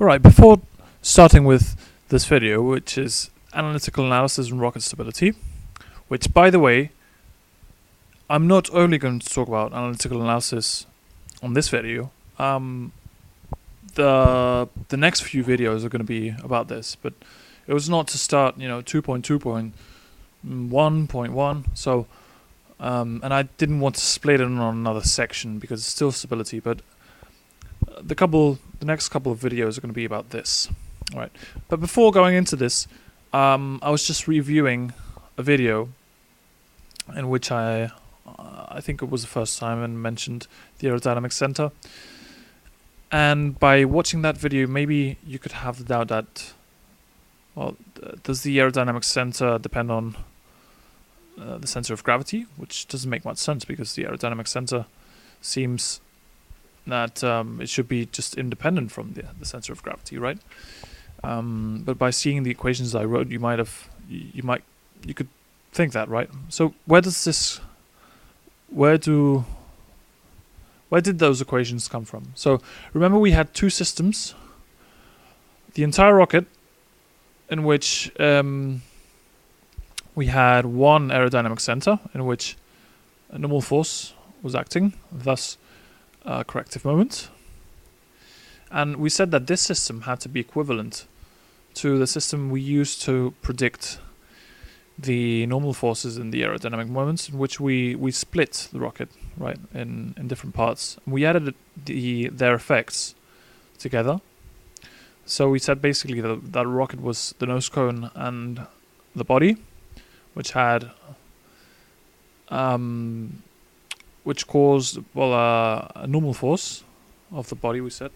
Alright, before starting with this video, which is analytical analysis and rocket stability, which, by the way, I'm not only going to talk about analytical analysis on this video. The next few videos are going to be about this, but it was not to start, 2.2.1.1. So, and I didn't want to split it on another section because it's still stability, but the next couple of videos are going to be about this. All right, but before going into this, I was just reviewing a video in which I think it was the first time I mentioned the aerodynamic center. And by watching that video, maybe you could have the doubt that, well, does the aerodynamic center depend on the center of gravity? Which doesn't make much sense because the aerodynamic center seems that it should be just independent from the center of gravity, right? But by seeing the equations I wrote, you could think that, right? So where did those equations come from? So remember, we had two systems: the entire rocket, in which we had one aerodynamic center in which a normal force was acting, thus corrective moment. And we said that this system had to be equivalent to the system we used to predict the normal forces in the aerodynamic moments, in which we split the rocket, right, in different parts. We added their effects together. So we said basically that rocket was the nose cone and the body, which had which caused, well, a normal force of the body, we said,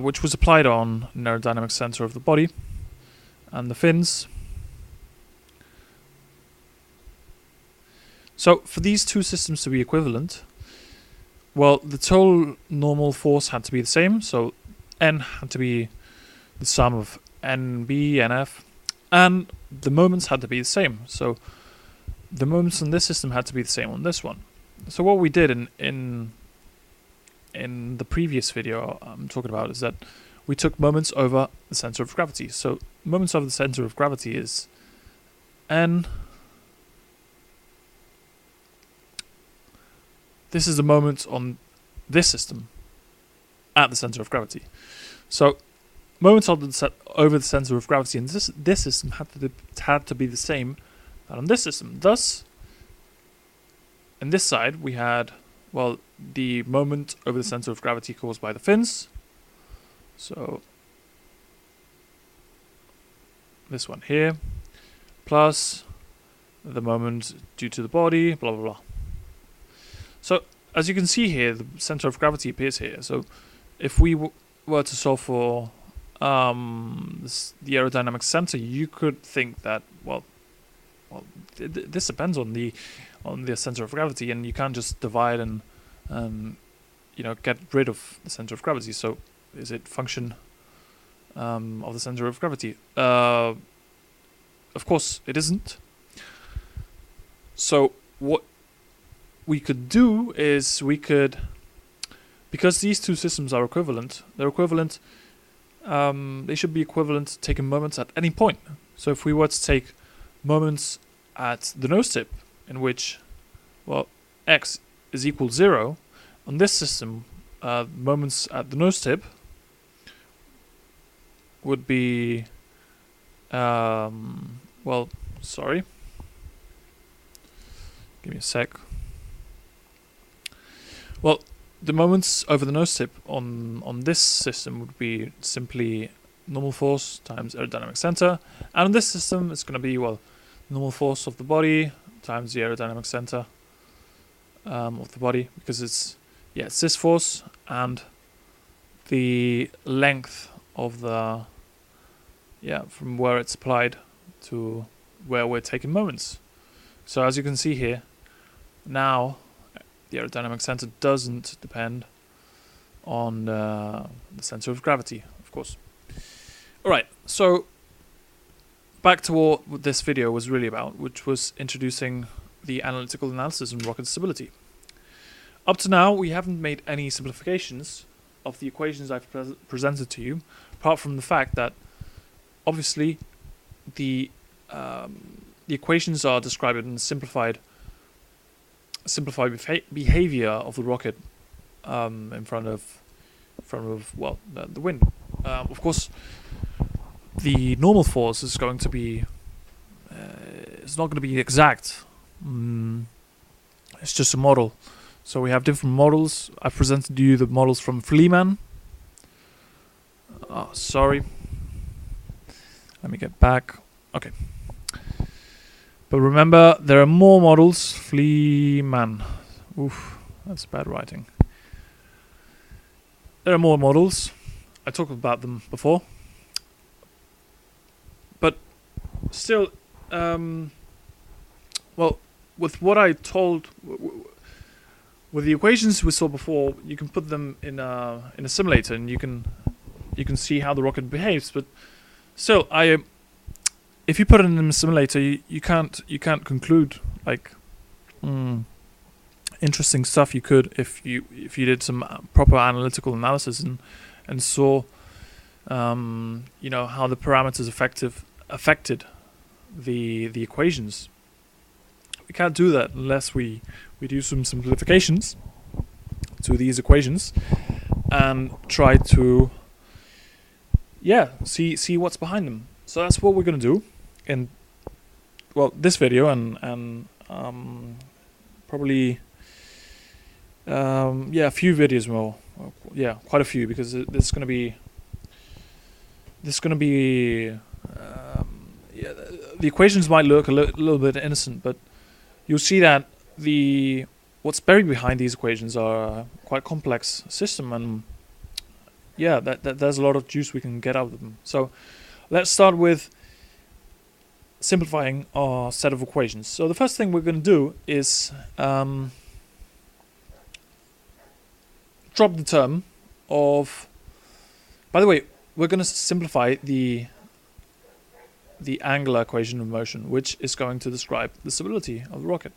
which was applied on an aerodynamic center of the body and the fins. So for these two systems to be equivalent, well, the total normal force had to be the same. So N had to be the sum of NB, NF, and the moments had to be the same. So the moments in this system had to be the same on this one. So what we did in the previous video I'm talking about is that we took moments over the center of gravity. So moments over the center of gravity is N. This is the moment on this system at the center of gravity. So moments over the center of gravity in this system had to be the same as on this system. Thus, in this side we had, well, the moment over the center of gravity caused by the fins. So this one here, plus the moment due to the body, blah blah blah. So as you can see here, the center of gravity appears here. So if we were to solve for the aerodynamic center, you could think that, well, this depends on the center of gravity, and you can't just divide and get rid of the center of gravity. So is it function of the center of gravity? Of course it isn't. So what we could do is because these two systems are equivalent, they should be equivalent taking moments at any point. So if we were to take moments at the nose tip, in which, well, x is equal to 0, on this system, moments at the nose tip would be, well, sorry, give me a sec. Well, the moments over the nose tip on this system would be simply normal force times aerodynamic center, and on this system it's going to be, well, normal force of the body times the aerodynamic center of the body, because it's this force and the length of the from where it's applied to where we're taking moments. So as you can see here, now the aerodynamic center doesn't depend on the center of gravity, of course. Alright, so back to what this video was really about, which was introducing the analytical analysis and rocket stability. Up to now, we haven't made any simplifications of the equations I've presented to you, apart from the fact that obviously the equations are described in simplified behavior of the rocket in front of well, the wind. Of course, the normal force is going to be it's not going to be exact. It's just a model. So we have different models. I presented you the models from Fleeman. Sorry. Let me get back. Okay. But remember, there are more models. Fleeman. Oof, that's bad writing. There are more models. I talked about them before. But still, well, with what I told, with the equations we saw before, you can put them in a simulator, and you can see how the rocket behaves. But still, if you put it in a simulator, you can't conclude like interesting stuff. You could if you did some proper analytical analysis and saw how the parameters affected the equations. We can't do that unless we do some simplifications to these equations and try to see what's behind them. So that's what we're gonna do in this video and probably a few videos more. Quite a few, because there's gonna be the equations might look a little bit innocent, but you'll see that what's buried behind these equations are a quite complex system, and that there's a lot of juice we can get out of them. So let's start with simplifying our set of equations. So the first thing we're going to do is drop the term of. By the way, we're going to simplify the angular equation of motion, which is going to describe the stability of the rocket.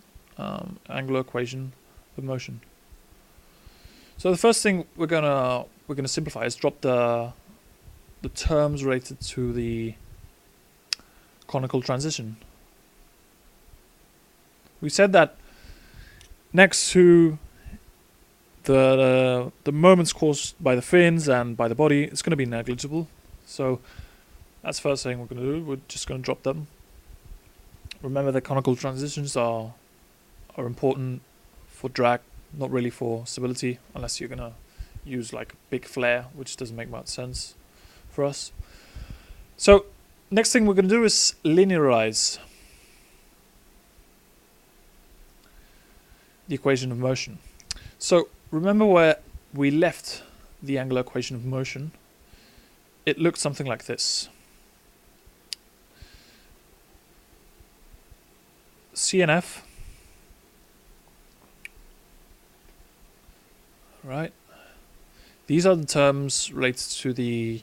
Angular equation of motion. So the first thing we're gonna simplify is drop the terms related to the conical transition. We said that next to the moments caused by the fins and by the body, it's going to be negligible. So that's the first thing we're going to do. We're just going to drop them. Remember that conical transitions are important for drag, not really for stability, unless you're going to use like a big flare, which doesn't make much sense for us. So next thing we're going to do is linearize the equation of motion. So remember where we left the angular equation of motion? It looked something like this. CNF, right? These are the terms related to the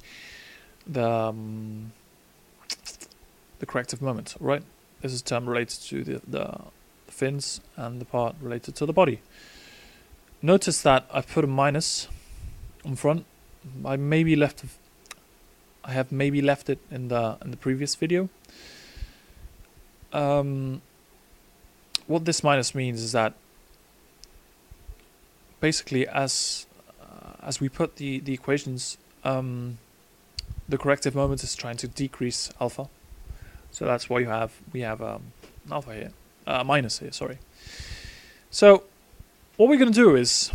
corrective moment, right? This is a term related to the fins and the part related to the body. Notice that I've put a minus on front. I have maybe left it in the previous video. What this minus means is that basically as we put the equations, the corrective moment is trying to decrease alpha. So that's why we have alpha here, minus here, sorry. So what we're going to do is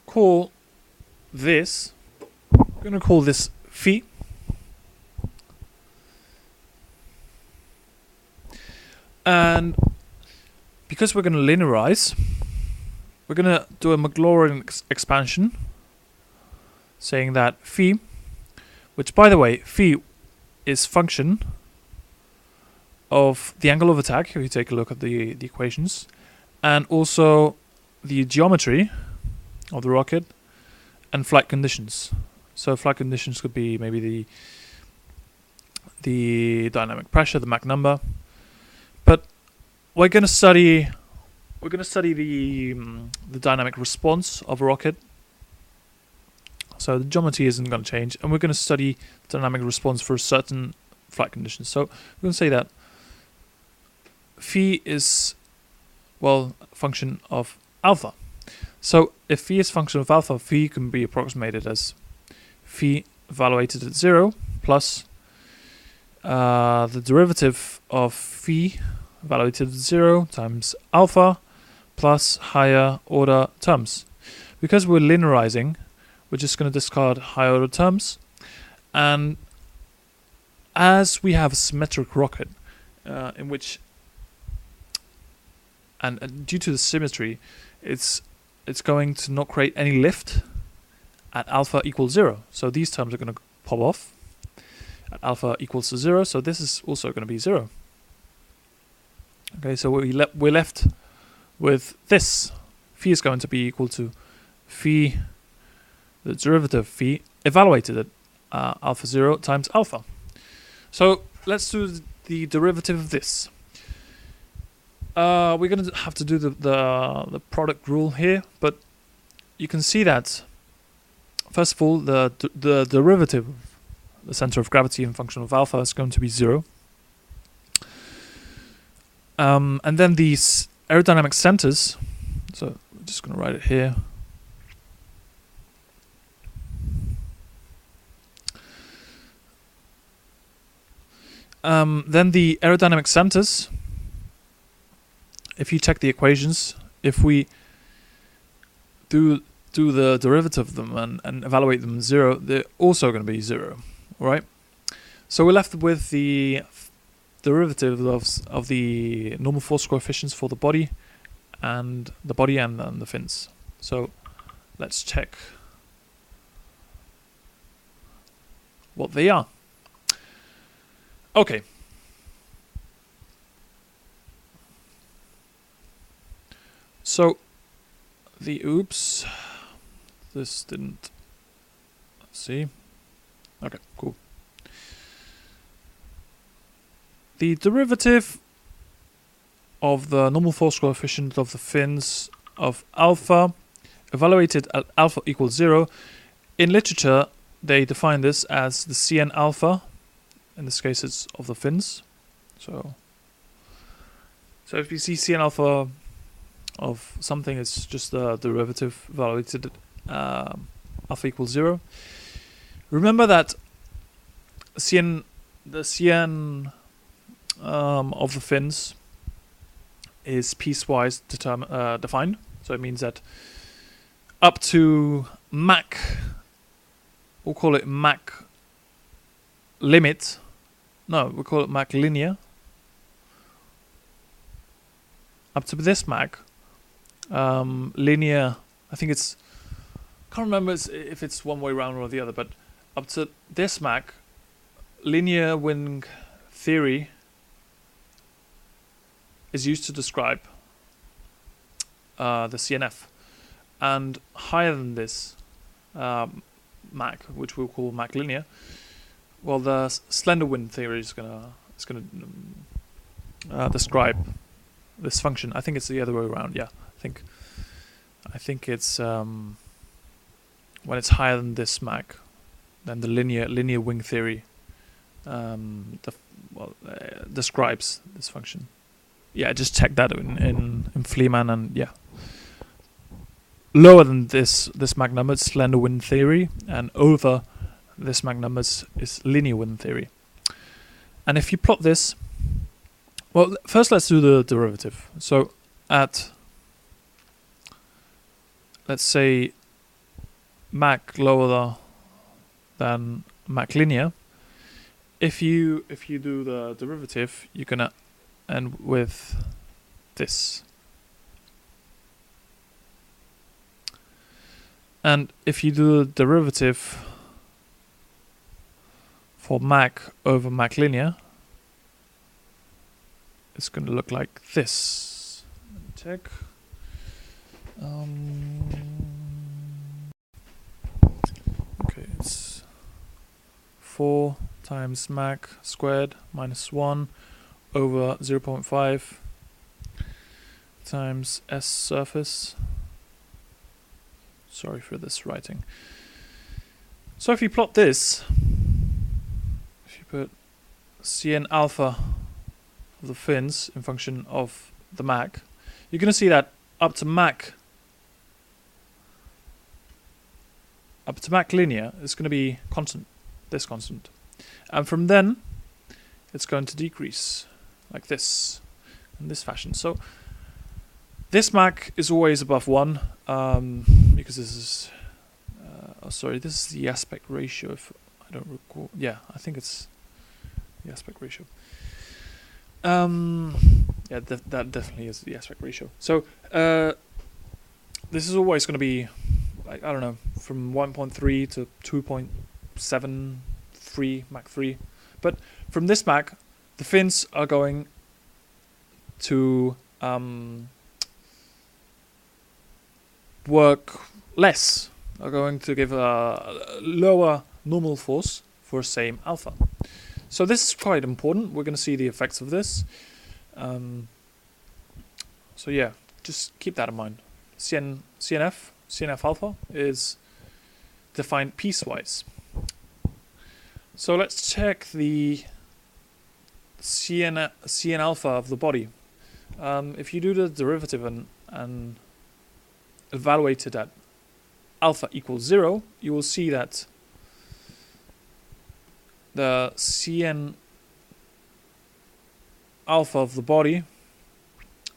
call this, we're going to call this phi. And because we're going to linearize, we're going to do a Maclaurin expansion, saying that phi, which by the way, phi is function of the angle of attack, if you take a look at the equations, and also the geometry of the rocket and flight conditions. So flight conditions could be maybe the dynamic pressure, the Mach number. But we're going to study the dynamic response of a rocket So the geometry isn't going to change, and we're going to study dynamic response for certain flight conditions. So we're going to say that phi is, well, a function of alpha. So if phi is a function of alpha, phi can be approximated as phi evaluated at 0 plus the derivative of phi evaluated at 0 times alpha plus higher order terms. Because we're linearizing, we're just going to discard higher order terms, and as we have a symmetric rocket in which, and due to the symmetry, it's going to not create any lift at alpha equals 0. So these terms are going to pop off at alpha equals to 0. So this is also going to be 0. Okay, so we're left with this. Phi is going to be equal to phi, the derivative phi, evaluated at alpha 0 times alpha. So let's do the derivative of this. We're going to have to do the product rule here, but you can see that, first of all, the derivative of the center of gravity in function of alpha is going to be 0. And then these aerodynamic centers, so I'm just going to write it here. Then the aerodynamic centers, if you check the equations, if we do the derivative of them and evaluate them 0, they're also going to be 0, right? So we're left with the derivative of the normal force coefficients for the body and the fins. So let's check what they are. Okay. So this didn't, let's see. Okay, cool. The derivative of the normal force coefficient of the fins of alpha evaluated at alpha equals 0. In literature, they define this as the Cn alpha. In this case, it's of the fins. So if you see Cn alpha of something, it's just the derivative evaluated at alpha equals 0. Remember that the Cn of the fins is piecewise defined. So it means that up to Mach, we'll call it Mach limit. No, we'll call it Mach linear. Up to this Mach, linear, I think it's, can't remember if it's one way round or the other, but up to this Mach, linear wing theory is used to describe the CNF, and higher than this Mach, which we'll call Mach linear, well, the slender wind theory is gonna describe this function. I think it's the other way around. Yeah, I think it's when it's higher than this Mach, then the linear wing theory describes this function. Yeah, just check that in Fleeman, and yeah, lower than this Mach number is slender wind theory, and over this Mach number is linear wind theory. And if you plot this, well, first let's do the derivative. So at, let's say, Mach lower than Mach linear, if you do the derivative, you're gonna end with this. And if you do the derivative for Mach over Mach linear, it's going to look like this. Let me check. Okay, it's 4 times Mach squared minus 1 over 0.5 times S surface. Sorry for this writing. So if you plot this, if you put Cn alpha of the fins in function of the Mach, you're going to see that up to Mach linear is going to be constant, this constant. And from then, it's going to decrease like this, in this fashion. So this Mach is always above 1, because this is, this is the aspect ratio, if I don't recall. Yeah, I think it's the aspect ratio. Yeah, that definitely is the aspect ratio. So this is always going to be, like, I don't know, from 1.3 to 2.73 Mach 3. But from this Mach, the fins are going to work less, are going to give a lower normal force for same alpha. So this is quite important. We're going to see the effects of this. So yeah, just keep that in mind. CNF alpha is defined piecewise. So let's check the Cn alpha of the body. If you do the derivative and evaluate it at alpha equals 0, you will see that the Cn alpha of the body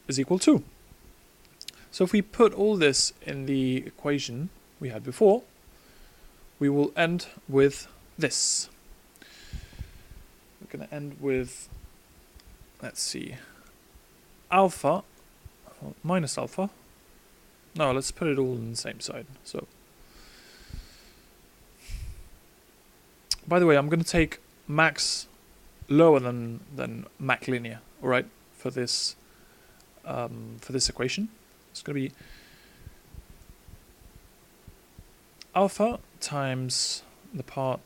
is equal to. So if we put all this in the equation we had before, we will end with this. We're going to end with, let's see, alpha, minus alpha. No, let's put it all on the same side. So, by the way, I'm going to take max lower than Mach linear, all right, for this equation. It's going to be alpha times the part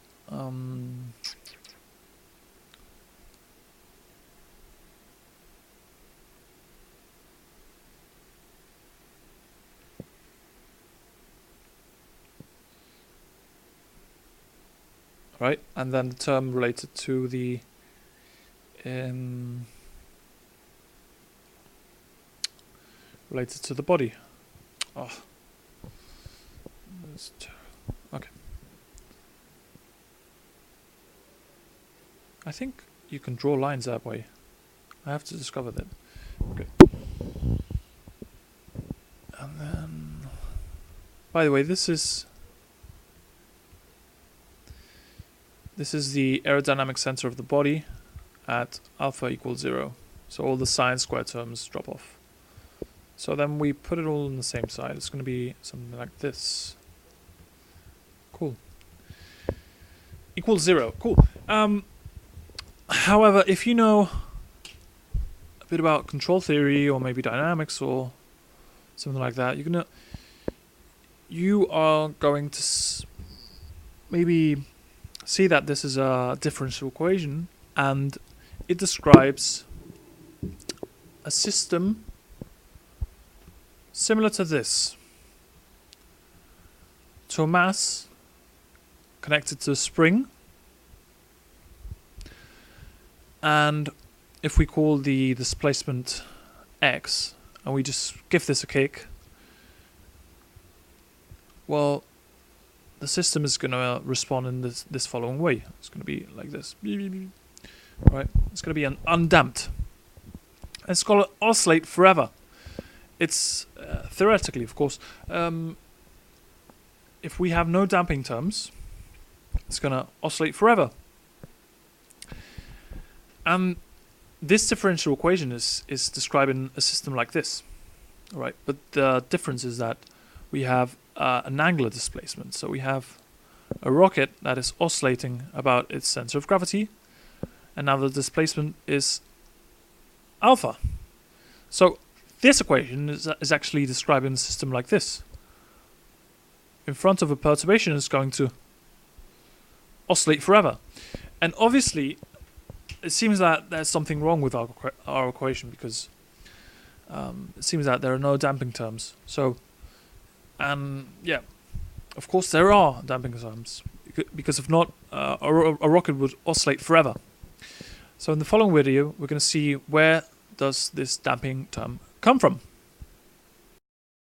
right, and then the term related to the body. Oh, okay. I think you can draw lines that way. I have to discover that. Okay. And then, by the way, this is the aerodynamic center of the body at alpha equals 0. So all the sine square terms drop off. So then we put it all on the same side. It's going to be something like this. Cool. Equals 0. Cool. However, if you know a bit about control theory or maybe dynamics or something like that, you are going to maybe see that this is a differential equation and it describes a system similar to this, to a mass connected to a spring, and if we call the displacement x and we just give this a kick, well, the system is going to respond in this following way. It's going to be like this. Right? It's going to be undamped. It's going to oscillate forever. It's theoretically, of course, if we have no damping terms, it's going to oscillate forever. And this differential equation is describing a system like this. All right? But the difference is that we have an angular displacement. So we have a rocket that is oscillating about its center of gravity, and now the displacement is alpha. So this equation is actually describing a system like this. In front of a perturbation, it's going to oscillate forever. And obviously, it seems that there's something wrong with our equation, because it seems that there are no damping terms. So, yeah, of course there are damping terms, because if not, a rocket would oscillate forever. So in the following video, we're going to see where does this damping term come from.